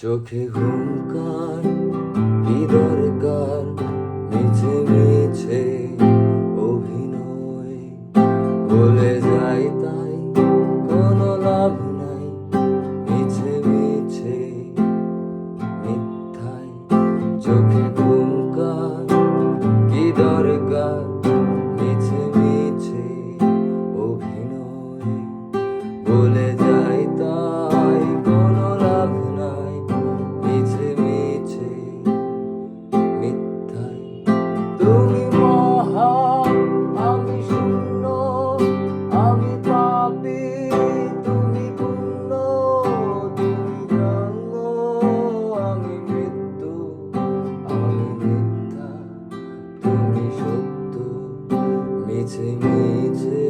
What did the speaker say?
চোখে হুঙ্কার কি দরকার, মিছে মিছে অভিনয় বলে যাই তাই কোনো লাভ নাই, মিছে মিছে মিথ্যায়। চোখে হুঙ্কার কি দরকার, মিছে মিছে অভিনয় বলে যাই তাই কোনো লাভ নাই, মিছে মিছে মিথ্যায়। তুমি মহা আমি শূন্য, আমি পাপী তুমি পূর্ণ, তুমি জন্ম আমি মৃত্যু, আমি মিথ্যা তুমি সত্য, মিছে মিছে